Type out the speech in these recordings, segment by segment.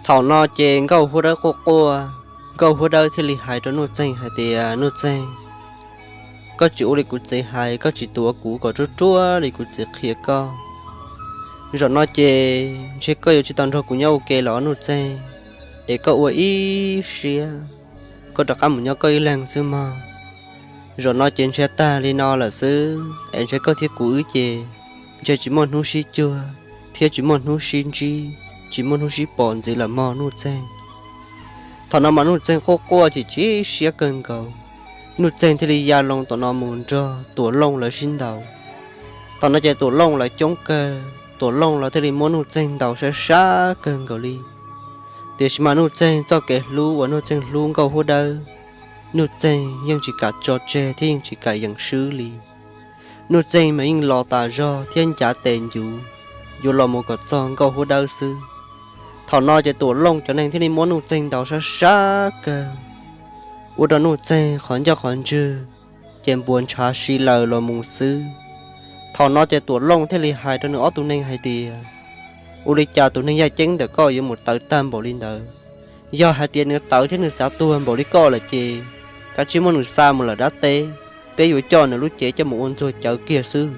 thảo nó chèn câu hú đó cô câu hú đó thì lì hại đó nút chèn hay thì nút chèn có chủ lì cụ chèn hại có chỉ tua cũ có chúa chúa lì cụ chèn khía co rồi nó chè chè có yêu chỉ toàn rồi của nhau kề lọ nút chèn để có uy ý xia có đặc âm nhau có ý làng xưa mà rồi nó chèn xe ta lì nó là xứ em sẽ có thiết cũ chè chè chỉ muốn nút xí chua thiết chỉ muốn nút xin chi chỉ muốn hút xí bòn gì là mò nút chèn thằng nào mà nút chèn cô thì chỉ xía cần cầu nút chèn thì đi gia long tụi nó muốn cho tụi lông là xin đầu thằng nó chạy tụi lông là chống cơ tụi lông là thì đi muốn nút chèn đầu sẽ xa cần cầu đi để mà nút chèn cho kẻ lú và nút chèn luôn cầu hút đâu nút chèn nhưng chỉ cả trò chơi thì nhưng chỉ cả những xử lý nút chèn mà nhưng lo tà do thiên trả tiền dù là một cái con cầu hút đâu sư thọ nói cho tổ lông cho nên thế này muốn nụ chênh đầu sa sa cơ u đó nụ chênh khoản cho khoản chư chém buồn trả xì lờ là mùng sư thọ nói cho tổ lông thế này hai cho nữa tụi nên hay thì u đi chào tụi nên gia chén để coi với một tờ tam bộ linh đời do hai tiền nữa tờ thế nữa sao tuôn bộ đi coi là chì cả chỉ muốn nụ xa một là đá tê bé dụ cho nữa lúc trẻ cho một ôn rồi chợ kia sư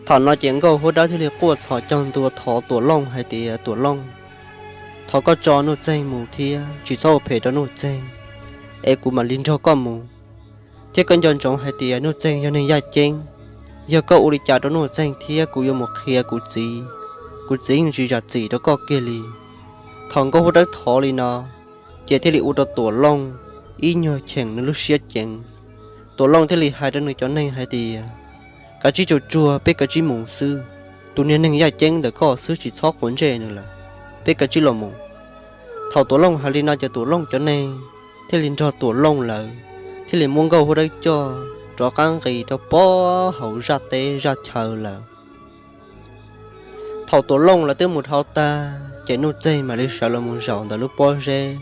thọ nói chuyện câu hốt đó thì liệt của thọ trong tổ lông hay thì tổ lông thọ có cho nó chênh mù thì chỉ sau phê đó nó chênh em cũng mà linh cho con mù thế con chọn chọn hay thì nó chênh cho nên gia chênh giờ có uli chả đó nó chênh thì cũng yêu một khía cũng chỉ chỉ ra gì đó có kia li thằng có hốt đó thọ li nó chỉ thế li u đó tổ lông ý nhờ chèn nó lúc xia chèn tổ lông thế li hai đó nó cho nên hay thì cả chỉ chùa biết cả chỉ mù sư tụi nên gia chén để có sư chỉ sót vấn đề nữa là biết cả chỉ là mù thầu tổ lông hay là cho tổ lông cho nên thế liền cho tổ lông là thế liền muốn câu ở đây cho căn gì cho bó hậu ra tê ra chờ là thầu tổ lông là tới một thao ta chạy nút dây mà đi sợ là một rộng từ lúc bó rê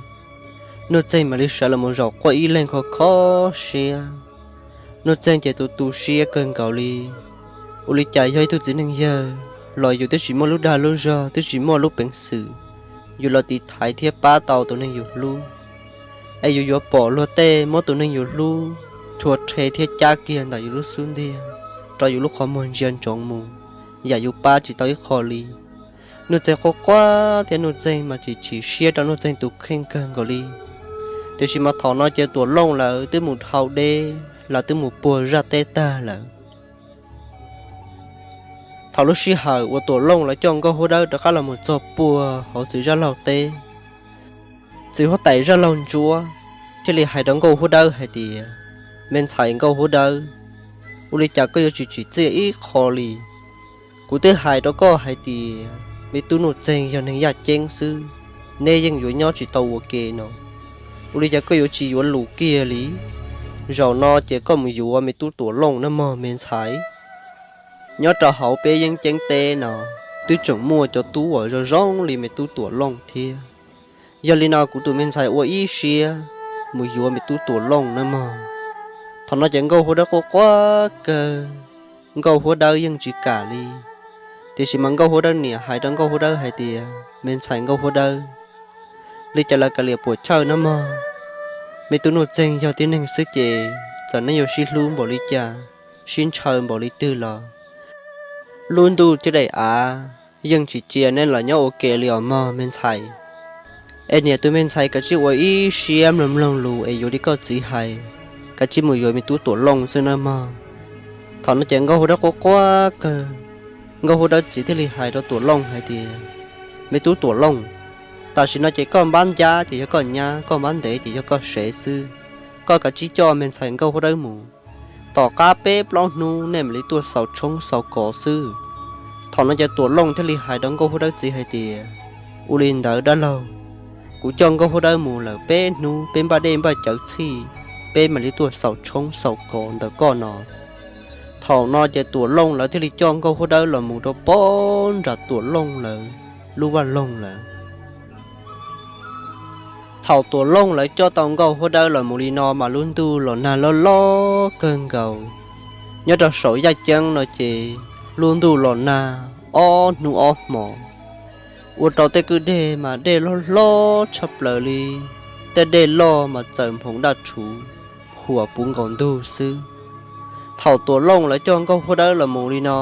nút dây mà đi sợ là một rộng qua ý lên khó xia nó chen chạy tụ xia cơn cầu li uli chạy hơi tụ chỉ năng giờ lòi dù tới chỉ mua lúc đa lúc giờ tới chỉ mua lúc bệnh sử dù là tị thái thiệp ba tàu tụ năng dù lu ai dù bỏ lo tê mua tụ năng dù lu chuột thế thiệp cha kia là dù lúc xuống đi cho dù lúc khó muốn dân chọn mù giả dù ba chỉ tới khó li nó chen khó quá thế nó chen mà chỉ xia cho nó chen tụ khen cơn cầu li tới chỉ mà thọ nó chơi tụ lông là tới một hậu đê là từ một bùa ra tê ta là thảo lúc xí hở của tổ lông là chọn có hô đó đã là một chỗ bùa họ tự ra lầu tê chỉ họ tẩy ra lồng chúa chứ li hai đống câu hô đó hay thì men xài câu hô đó u li chả có chỉ chơi ít khó li cụ thứ hai đó có hay thì mấy tu nốt chèn cho nên gia chèn sư nên dân dối nhau chỉ tàu kề nó u li chả có chỉ dối lù kia lý rồi nó chỉ có một vụ mà tu tổ lông nó mò men xài nhớ trò hậu bé dân chân tê nọ tôi chuẩn mua cho tú ở rồi rong li mà tu tổ lông thia giờ li nào cũng tụi men xài ua ý xia một vụ mà tu tổ lông nó mò thằng nó chẳng câu hồ đó quá cơ câu hồ đó dân chỉ cả li thì chỉ mang câu hồ đó nè hai đứa câu hồ đó hai tia men xài câu hồ đó li trả lại cả liệp buổi chơi nó mò mấy tụi nó chênh cho tiếng năng sức chè giờ nó nhiều xí luôn bỏ đi cha xin chơi bỏ đi tư lò luôn tu chứ đây dân chỉ chia nên là nhau ok liều mà men xài em nhà tôi men xài cả chiếc quay ý xem lầm lồng lù ấy vô đi có gì hay cả chiếc mùi rồi mình tú tổ lông xưa nào mà thằng nó chẳng có hồ đó có quá cơ có hồ đó chỉ thế li hay đó tổ lông hay thì mấy tú tổ lông ta chỉ nói chỉ có bán giá thì có nhà có bán để thì có sẻ sư có cả chỉ cho mình xài câu đó mù tỏ cá bếp lo nu nên lấy tua sầu trống sầu cỏ sư thằng nó cho tua lông thế li hai đống câu đó gì hay thì ulin đỡ đã lâu cú chọn câu đó mù là bếp nu bên ba đêm ba chợ chi bên mà lấy tua sầu trống sầu cỏ đỡ con nó thằng nó cho tua lông là thế li chọn câu đó là mù đó bón ra tua lông là lu ba lông là thầu tổ lông lại cho tàu cầu hô đơ là một đi no mà luôn tu là na lo cơn cầu nhớ ra sổ gia chân nó chỉ luôn tu là na o nu o mò 我找这个的嘛的lo chập lờ liแต่เดลอมาเจิมผงดัดชูหัวปุ้งก่อนดูซื้อเท่าตัวลงแล้วจองก็พอได้ละมูลีนอ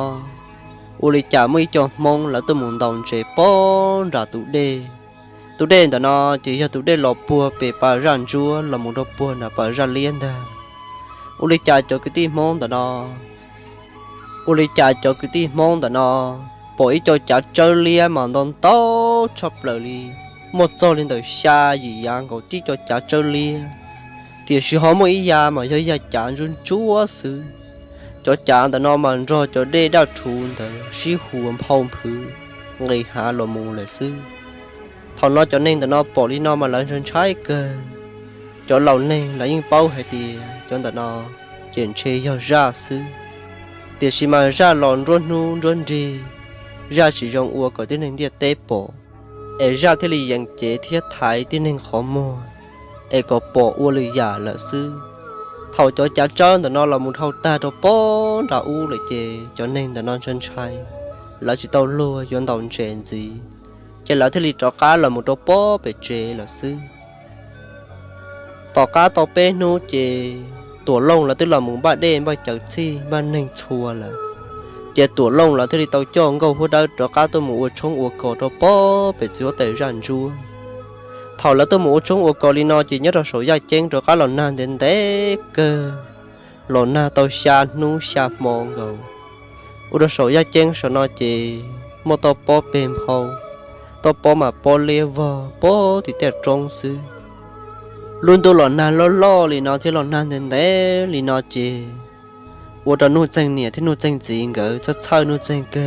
อุลิจ่าไม่จองมองแล้วตัวมุนดองเจ็บป้อนด่าตุเดแต่นอchỉ choตุเดหลบปัวเปปารันจัวละมุนดอกปัวน่ะปารันเลียนดาอุลิจ่าจอกิตีมองแต่นออุลิจ่าจอกิตีมองแต่นอปล่อยจอจ่าเจอเลียมันโดนโตชอบเลยลีmột giờ lên tới xa gì yang có tí cho chả chơi lia thì sự họ mới ya mà cho ya chả run chúa sự cho chả ta nó mà rồi cho đê đào trùn ta xí huồng phong phứ ngày hạ lộ mù là sư thằng nó cho nên ta nó bỏ đi nó mà lấy trên trái cơ cho lâu nên là những bao hay thì cho ta nó chuyển chế cho ra sư thì xí mà ra lòn run nu run đi ra chỉ dùng uo có tiếng nên đi tế bỏ ê ra thế li yang chế thiết thái tiên nên khó mua ê có bỏ u lì giả là sư thầu cho cha trơn thì nó là một thầu ta cho bó đã u lại chế cho nên là non chân trai là chỉ tàu lúa dọn tàu chuyện gì chỉ là thế li cho cá là một đồ bó bể chế là sư tàu cá tàu bé nô chế tổ lông là tức là một bạn đêm ba chợ chi ba nên chua là chế tổ lông là thế tao cho ngâu hút đau cho cá tôi mua trống uo cò cho bó bị chứa tới ràn chua thầu là tôi mua trống uo cò li nó chỉ nhớ là số gia chén cho cá lòn nan đến té cơ lòn na tao xa nu xa mòn gầu u đó số gia chén số nó chỉ mua tao bó bền hậu tao bó mà bó lia vò bó thì té trống sư luôn tôi lòn nan lo li nó thì lòn nan đến té li nó chỉ我的怒症呢，听怒症子应该就操怒症个，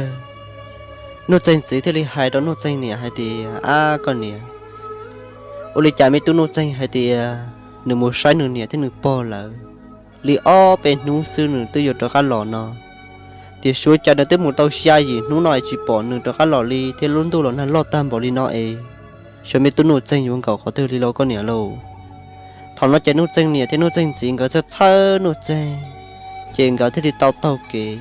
怒症子听你害到怒症呢，还得啊个呢，我哩家没都怒症还得你莫晒怒呢，听你包了，你อ้เป็นหนูซื้อหนูตัวอยู่ตัวกันหล่อเนาะเดี๋ยวช่วยจะได้ตัวหมูเต้าเสียอีหนูหน่อยจีบหนูตัวกันหล่อลีที่ลุ้นตัวหล่อนั้นหล่อตามบอกลีเนาะเอช่วยไม่ตัวหนู症อยู่กับเขาตัวลีเราก็เนี่ยโลถอนเราจะหนู症เนี่ยที่หนู症จริงก็จะเท่าหนู症chuyện gọi thế thì tao kì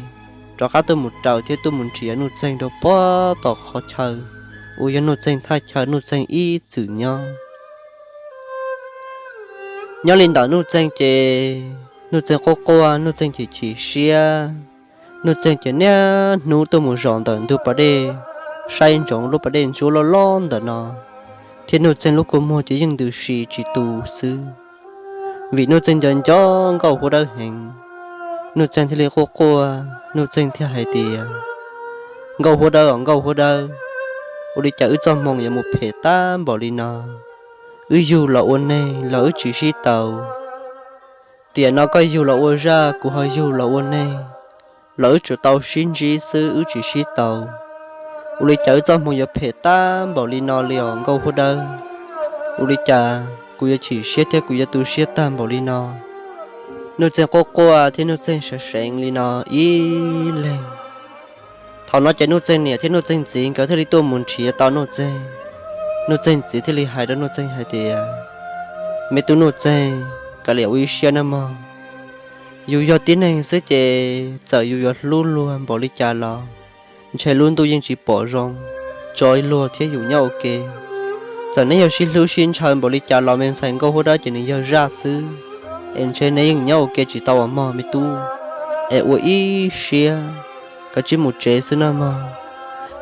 cho cá tôi một trầu thế tôi muốn chỉ nụ tranh đâu bó bỏ khó chờ ui nụ tranh thay chờ nụ tranh y chữ nhau nhau lên đó nụ tranh chè nụ tranh cô nụ tranh chỉ xia nụ tranh chè nè nụ tôi muốn rọn tận tôi bắt đi sai trong lúc bắt đi chú lo lon đó nó thế nụ tranh lúc cô mua chỉ dừng từ xì chỉ tù sư vì nụ tranh dần cho cầu của đời hình nụ chân thì lấy cô nụ chân thì hay tiề gấu hô đơ u đi chợ cho mong ya một phe tam bỏ đi nọ u dù là ôn này là u chỉ xí tàu tiền nó có dù là ôn ra của họ dù là ôn này là u chủ tàu xin chỉ sư u chỉ xí tàu u đi chợ cho mong ya phe tam bỏ đi nọ liền gấu hô đơ u đi chợ của ya chỉ xí thế của ya tu xí tam bỏ đi nọ nụ chân cô thì nụ chân sẽ sáng li nó y lên thằng nó chạy nụ chân nè thì nụ chân gì có thể đi tôi muốn chỉ tao nụ chân gì thì li hai đó nụ chân hai thì mấy tôi nụ chân cả liệu uy xuyên mà dù do tiếng này sẽ chạy chờ dù do luôn luôn bỏ đi trả lo chạy luôn tôi chỉ bỏ rong trôi luôn thế dù nhau ok giờ này giờ xin lưu xin chờ bỏ đi trả lo mình sang câu đó chỉ nên giờ ra xứ em trên này nhau kia chỉ tao mà mi tu em ủa ý xia cái chỉ một chế xưa nào mà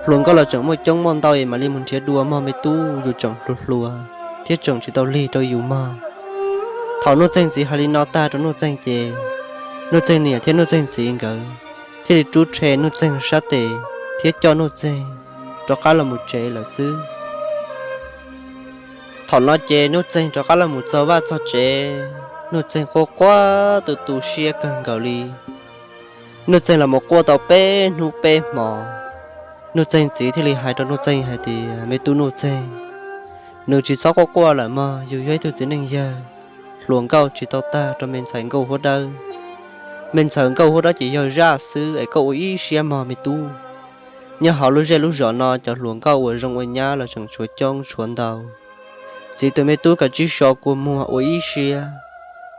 luôn có là chẳng một trong món tao mà liên muốn chế đua mà mi tu dù chẳng lụt lùa thiết chẳng chỉ tao li tao dù mà thảo nốt danh gì hay nó ta đó nốt danh gì nốt danh này thiết nốt danh gì cơ thiết thì chú chế nốt danh sát tệ thiết cho nốt danh cho cá là một chế là xứ thảo nó chế nốt danh cho cá là một giờ ba cho chế nụ chân khó quá từ tù xia cần gạo li nụ chân là một cô tàu bé nụ bé mò nụ chân chỉ thì li hai đó nụ chân hay thì mấy tu nụ chân nụ chỉ sáu khó qua lại mà dù vậy tôi chỉ nên giờ luồng câu chỉ tao ta cho mình sành câu hốt đâu mình sành câu hốt đó chỉ giờ ra xứ ấy câu ý xia mà mấy tu nhớ họ lúc giờ nó cho luồng câu ở trong ngôi nhà là chẳng chuột trong chuột đầu chỉ từ mấy tu cả chỉ sợ của mua ý xia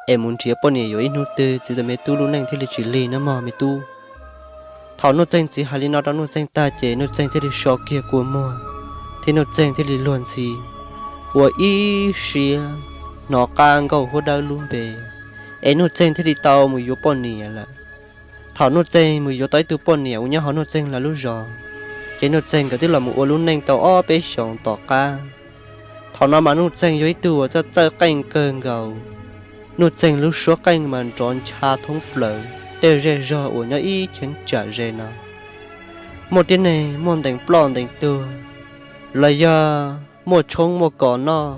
em muốn chia bao nhiêu ít nút từ chỉ là mấy tu lúc này thì là chỉ lì nó mà mấy tu thảo nút danh chỉ hay là nó đã nút danh ta chế nút danh thì là shop kia của mua thì nó chèn thì lì luôn gì của ý xia nó càng cầu hốt đau luôn bề ấy nó chèn thì đi tàu mùi vô bọn nè là thảo nó chèn mùi vô tới từ bọn nè nhá họ nó chèn là lúc rồi cái nó chèn cái tức là một luôn nên tàu ó bé sòng tỏ ca thảo nó mà nó chèn với từ cho chơi canh cơn gầu nó chèn lúc số canh mà tròn cha thông phở để rè rò của nhá ý chẳng trả rè nào một tiếng này mòn đánh plon đánh tưa là do một trống một cỏ no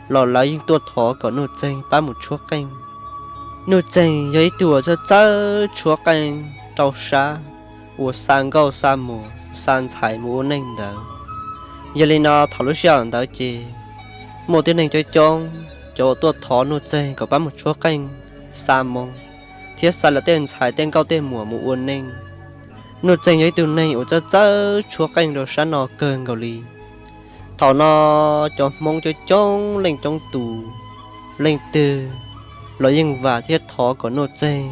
lò lấy những tua thỏ có nụ chanh ba một chúa canh nụ chanh giấy tua cho chớ chúa canh trâu xa của sang gâu sa mùa san彩mùa nành đó giờ lên nó thỏ lúc sáng đó chị một tiếng này cho chong cho tua thỏ nụ chanh có ba một chúa canh sa mông thiết sa là tên彩tên cao tên mùa mùa nành nụ chanh giấy tua này ở cho chớ chúa canh rồi sáng nó cơn gầu lì thọ nó cho mong cho trông lên trong tù lên từ loại dân và thiết thọ có nốt dây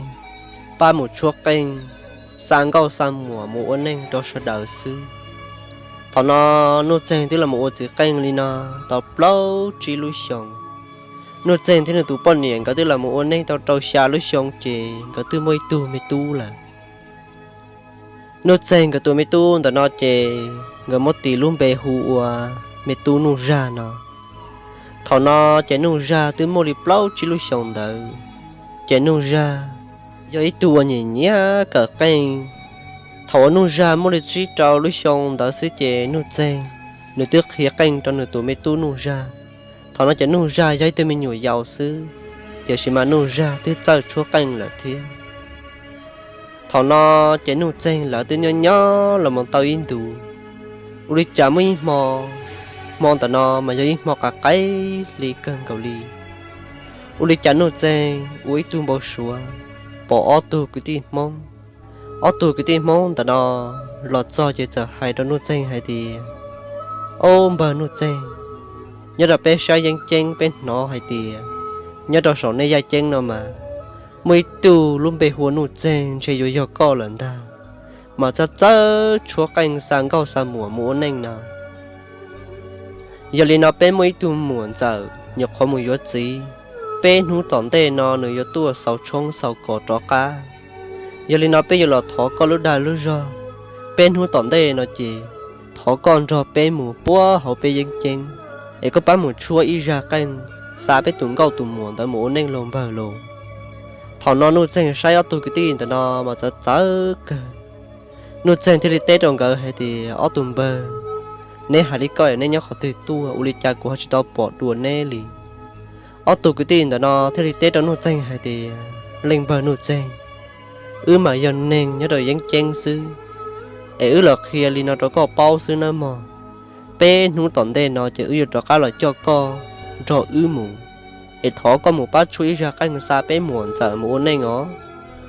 ba một chuột canh sáng cao sang mùa mùa nên cho sợ đời sư thọ nó nốt dây tức là một chữ canh li nó tao lâu chỉ lối sống nốt dây thế là tụ bọn niệm có tức là một nên tao trâu xa lối sống chỉ có từ mấy tu là nốt dây có từ mấy tu tao nó chỉ người một tỷ luôn bề hùa mẹ tu nụ ra nó thọ nó chạy nụ ra từ một liệp lâu chỉ lúc sống đó chạy nụ ra do ít tu nhỉ nhá cả canh thọ nụ ra một liệp chỉ trâu lúc sống đó sẽ chạy nụ chen nụ tước khía canh cho nụ tu mẹ tu nụ ra thọ nó chạy nụ ra giấy từ mình nhồi giàu sư để xem mà nụ ra từ chơi chúa canh là thế thọ nó chạy nụ chen là từ nhỏ nhỏ là một tàu in đủ uli chả mấy mòn tao nó mà giấy mò cả cái lì cơn cầu lì uli chả nốt dây ui tuôn bao xua bỏ ô tô cái tim mong tao nó lọt cho chơi giờ hai đó nốt dây hai thì ôm bờ nốt dây nhớ là bé sai danh chen bên nó hai thì nhớ đó sổ này dài chen nó mà mấy tu luôn bề huấn nốt dây chơi vô co lần ta mà cha chúa canh sang cao sang mùa neng nào giờ lên nó bé mấy tu muộn giờ nhọc khó mùi gió gì bé nú tỏn tê nó nửa gió tua sáu trống sáu cỏ tró cá giờ lên nó bé giờ lọt thỏ con lúc đài lúc rò bé nú tỏn tê nó chỉ thỏ con rò bé mù búa hậu bé dân chênh ấy có bán một chua y ra canh xa bé tụng câu tụng muộn tới mùa neng lồng bờ lồng thỏ nó nụ chênh sai ở tôi cái tin tới nó mà cha cơ nụ chênh thì tết trong cái hay thì ở tụng bờ nên hai đứa coi nên nhớ khó từ tua uli cha của họ chỉ tao bỏ đùa nè lì ở tụ cái tin đó nó thế thì tết đó nó chênh hay thì lên bờ nó chênh mà giờ nên nhớ đời dân chênh sư là khi lì nó đó có bao sư nữa mà bé nó tận đây nó chỉ cho cá là cho co cho mù thỏ có một bát chuối ra cái người xa bé muộn sợ muộn nên ngó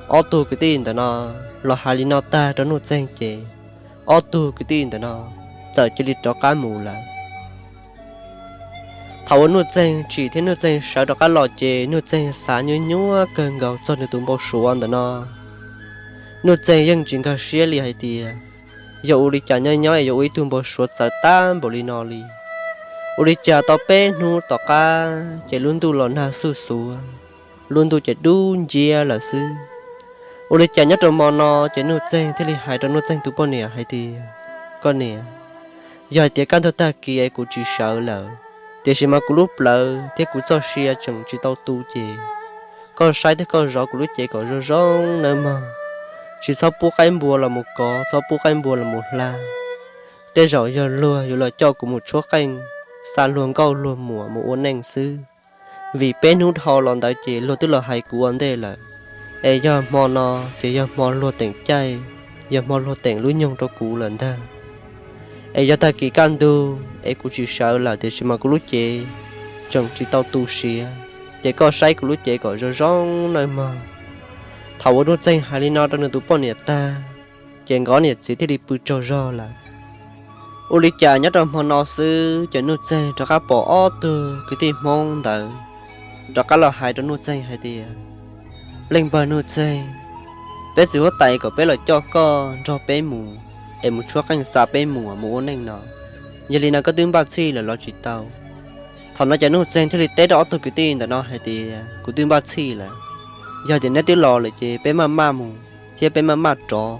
ở tụ cái tin đó nó là hai lì nó ta đó nó chênh chè ở tụ cái tin đó nó giờ chỉ đi cho cá mù là thầu nuôi chèn chỉ thế nuôi chèn sợ cho cá lò chè nuôi chèn xả nhúa nhúa cơn gạo cho nên tụi bao số ăn đó nó nuôi chèn dân chuyện cả xía li hay tiề dầu đi chả nhoi nhoi dầu ý tụi bao số sợ tan bỏ đi nọ li đi chả tao bé nuôi tao cá chạy luôn tu lon ha su su luôn tu chạy đun chia là sư đi chả nhớ trong mò nó chạy nuôi chèn thế li hay trong nuôi chèn tụi bao nè hay tiề con nè giờ tiệt can thơ ta kia cũng chỉ sợ lợ tiệt xem mà cũng lúc lợ tiệt cũng cho xia chẳng chỉ tao tu chè con sai thế con rõ cũng lúc chè còn rõ rong nữa mà chỉ sau bố cái bùa là một cỏ sau bố cái bùa là một la tiệt rồi giờ lừa giờ là cho của một số canh san luôn câu luôn mùa một uốn nành sư vì bên hút họ lòn đại chè luôn tức là hay của anh đây là giờ mò nó chỉ giờ mò luôn tỉnh chay giờ mò luôn tỉnh lúa nhung cho cụ lần ta giờ ta kỳ can tu cũng chỉ sợ là để xem mà có lúc chị chồng chỉ tao tu xìa chỉ có say của lúc chị có rõ rong nơi mà thầu nó tranh hai lino trong nửa tụ bọn nhiệt ta chèn gõ nhiệt chỉ thì đi bự trò rò là uli cha nhớ trong họ nó sư cho nó tranh cho các bỏ ô tô cái tim mong đợi cho các lò hai cho nó tranh hai thì lên bờ nó tranh bé chỉ có tay của bé là cho con cho bé mù em một chút canh xa bé mùa mùa nên nó giờ li nó có tiếng bác sĩ là lo chỉ tàu thằng nó chạy nút trên thì tết đó tôi cứ tin là nó hay thì cứ tiếng bác sĩ là giờ thì nó tiếng lò là chỉ bé mà mù chỉ bé mà trò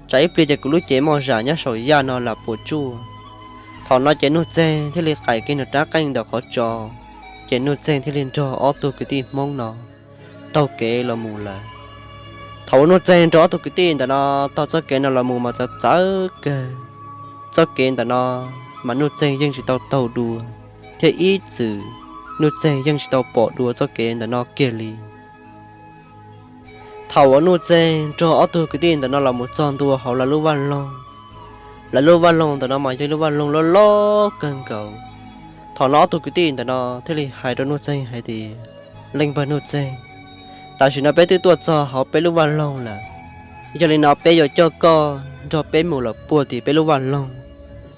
trái bây giờ cứ lúc chế mò giả nhá sỏi da nó là bột chua thằng nó chạy nút trên thì cải cái nó đá canh được khó trò chạy nút trên thì trò ô tô cứ tin mong nó tao kể là mù là thầu nút trên trò tôi cứ tin là nó tao cho kể nó là mù mà cho kể cho kể là nó mà nút trên nhưng chỉ tao đùa thế ý chữ nút trên nhưng chỉ tao bỏ đùa cho kể là nó kia li thầu ở nút trên cho tôi cái tin là nó là một tròn đùa họ là lưu văn long là lưu văn long là nó mà chơi lưu văn long lo cần cầu thầu nó tôi cái tin là nó thế thì hai đứa nút trên hay thì linh vào nút trên tại vì nó bé từ tuổi cho họ bé lưu văn long là giờ này nó bé giờ cho bé mù là bùa thì bé lưu văn long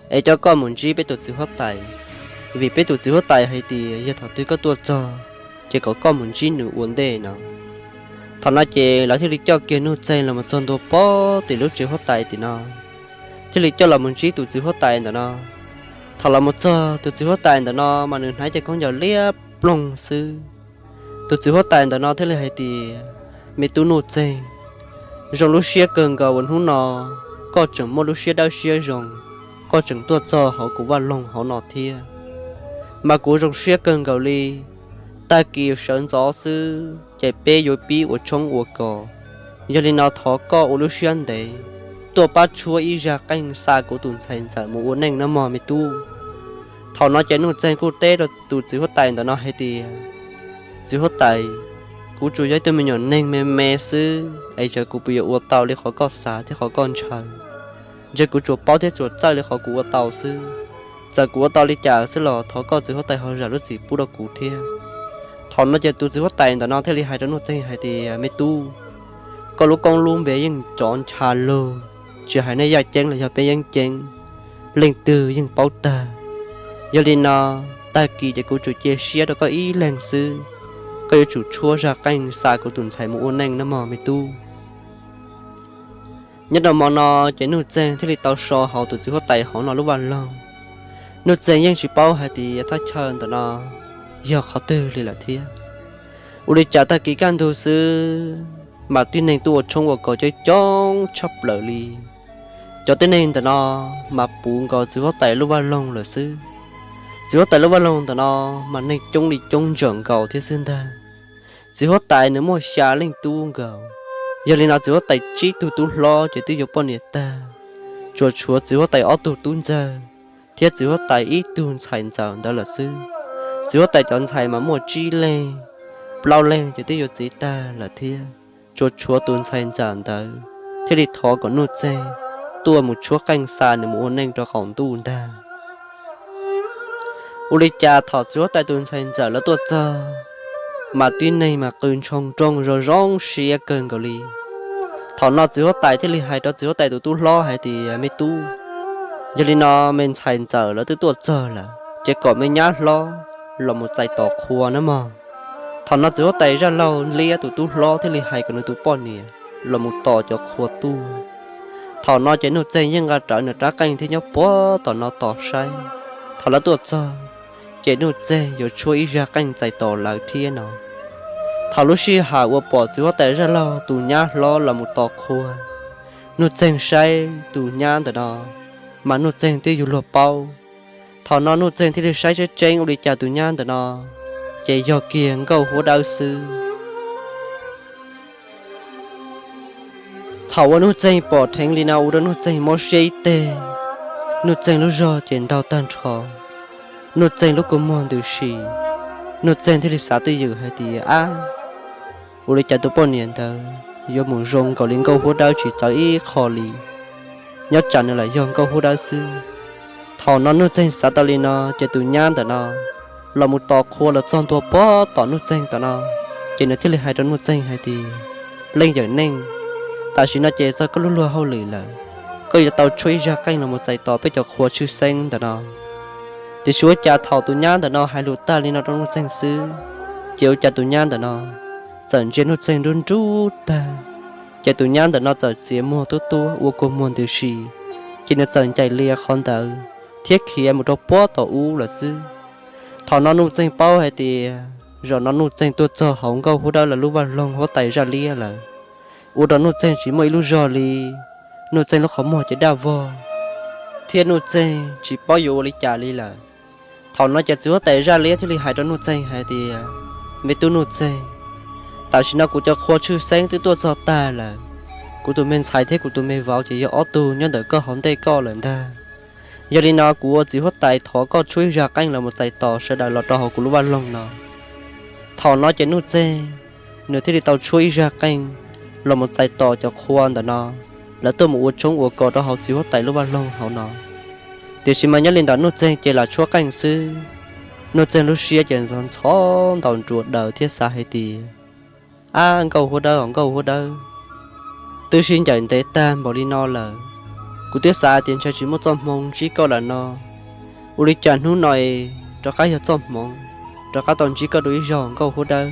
ấy cho con muốn chi bé tụt sự hót tài vì bé tụt sự hót tài hay thì giờ thằng tôi có tuổi cho chỉ có con muốn chi nữa vấn đề nào thằng nó chỉ là thì cho kia nút trên là một chân đồ bó thì lúc chỉ hót tài thì nó thì cho là muốn chi tụt sự hót tài nó thằng là một giờ tụt sự hót tài nó mà nửa nãy chỉ con giờ liếc plong sư tụt sự hót tài nó thế là hay thì mẹ tụt nút trên rồi lúc xưa cần cầu vẫn hú nó có chừng một lúc xưa đau xưa rồi có chừng tua cho họ cũng vào lòng họ nọ thia mà cũng rong xưa cần cầu li ta kêu sơn gió sư chạy bê rồi bí ở trong ở cỏ giờ li nào thọ có ở lúc xưa đấy tua bắt chúa ý ra canh xa của tụi thành giải một uốn nành nó mò mày tu thọ nó chạy nút trên cô tê rồi tụt chữ hót tài nó hay thì chữ hót tài cú chú giấy tôi mình nhọn nành mẹ sư ấy giờ cú bây giờ uốn tàu li khó có xả thì khó con trời giờ cú chuột bao thế chuột chơi li khó cú tàu sư giờ cú tàu li trả sư lò thọ có chữ hót tài họ ra lúc gì bù đâu cú thia thọ nó chạy tụt chữ hót tài nó thế li hai đứa nút trên hay thì mẹ tu có lúc con luôn bé nhưng chọn trà lô chỉ hai nơi dài chén là giờ bé dân chén lên từ nhưng bao ta giờ li nó ta kỳ để cú chủ chia sẻ đó có ý làng sư có yêu chủ chúa ra canh xa của tuần xài một uốn nành nó mò mày tu nhất là mò nó chạy nút trên thì tao so họ tụi chữ hót tài họ nó lúc vào lòng nút trên nhưng chỉ bao hay thì ta chơi tụi nó giờ họ tư li là thiệt u đi trả ta kỳ can đồ sư mà tin nên tu ở trong cuộc cỏ chơi chong chắp lỡ li cho tên nên tụi nó mà buồn có chữ hót tài lúc vào lòng là sư chữ hót tài lúc vào lòng tụi nó mà nên trông đi trông chọn cầu thế xưa ta chữ hót tài nếu mà xa lên tu cầu giờ lên nào chữ hót tài chỉ tu lo chỉ tiêu dục bao nhiêu ta chúa chữ hót tài ở tu ra thiết chữ hót tài ít tu xài giờ đó là sư chữ hót tài chọn xài mà một chi lên bao lên chỉ tiêu dục gì ta là thiết chúa tu xài giờ đó thế thì thọ có nút xe tua một chúa canh xa để muốn nên cho khổng tu ta u đi cha thọ chữ hót tài tu xài giờ là tua giờ mà tin này mà cơn trong rồi rong xia cơn cầu li thọ nó chữ hót tài thế li hai đó chữ hót tài tụi tu lo hay thì mấy tu giờ li nó mình xài giờ là từ tuổi giờ là chỉ có mấy nhát lo là một giải tỏ khua nữa mà thọ nó chữ hót tài ra lâu lia tụi tu lo thế li hai còn tụi bọn nè là một tỏ cho khua tu thọ nó chỉ nút dây nhưng ra trở nửa trái canh thì nhóc bó thọ nó tỏ sai thọ là tuổi giờ chỉ nút dây rồi chui ra canh giải tỏ lại thiên nó thảo lúc xí hạ của bỏ chữ hót tài ra lo tụ nhá lo là một tọ khua nút dây say tụ nhá từ đó mà nút dây thì dùng lụa bao thảo nó nút dây thì được say trên trên đi chào tụ nhá từ đó chỉ do kiềng câu hú đau sư thảo nút dây bỏ thành li nào đó nút dây mất giấy tê nút dây lúc rồi trên tàu tan trò nút dây lúc có mòn từ xì nút dây thì được xả từ giờ hay thì u đi chạy tụ bao nhiêu tờ do muốn rong có liên câu hú đau chỉ cho ít khó lì nhớ chẳng là do câu hú đau sư thọ nó nút dây xả tao li nó chạy tụ nhang tờ nó là một tọ khô là tròn tua bó tọ nút dây tờ nó chỉ nó thiết là hai đứa nút dây hay thì lên giờ nên tại vì nó chạy ra có lúa hao lì là có giờ tàu chui ra canh là một giải tỏ bây giờ khô chữ xanh tờ nó thì chúa cha thọ tụ nhang tờ nó hai lúa ta li nó trong nút dây sư chiều cha tụ nhang tờ nó dần trên nút dây run rút ta chạy tụ nhang tờ nó giờ chỉ mua tu u cô muốn từ gì chỉ nó dần chạy lia con tờ thiết khí một đôi bó tàu u là sư thọ nó nụ chân bao hay thì rồi nó nụ chân tôi cho hỏng câu hú đâu là lúc vào lòng hó tay ra lia là u đó nụ chân chỉ mấy lúc rồi li nụ chân nó khó mò chỉ đào vò thiên nụ chân chỉ bao nhiêu li trả li là thọ nó chỉ chúa tay ra lia thì li hai đó nụ chân hay thì mấy tôi nụ chân tại vì nó cũng cho khoa chữ sáng tới tôi cho ta là của tụi mình xài thế của tụi mình vào chỉ ở tu nhân đỡ cơ hòn tay co lần ta giờ đi nó của chỉ hốt tay thọ có chuối ra canh là một tay tỏ sẽ đại lọt họ của lúc ban lông nó thọ nó chỉ nút dê nửa thế thì tàu chuối ra canh là một tay tỏ cho khoan đó nó là tôi một chống của cò đó họ chỉ hốt tay lúc ban lông họ nó điều gì mà nhớ lên đó nút dê chỉ là chúa canh sư nút dê lúc xưa chỉ còn xóm tàu chuột đầu thiết xa hay tì anh cầu hốt đâu anh cầu hốt đâu tôi xin chào tế tam bảo đi no là cụ tiếc xa tiền cho chỉ một trăm mong chỉ có là no u đi chăn hú nói cho cái cho trăm mong cho cái toàn chỉ có đuổi giòn câu hốt đâu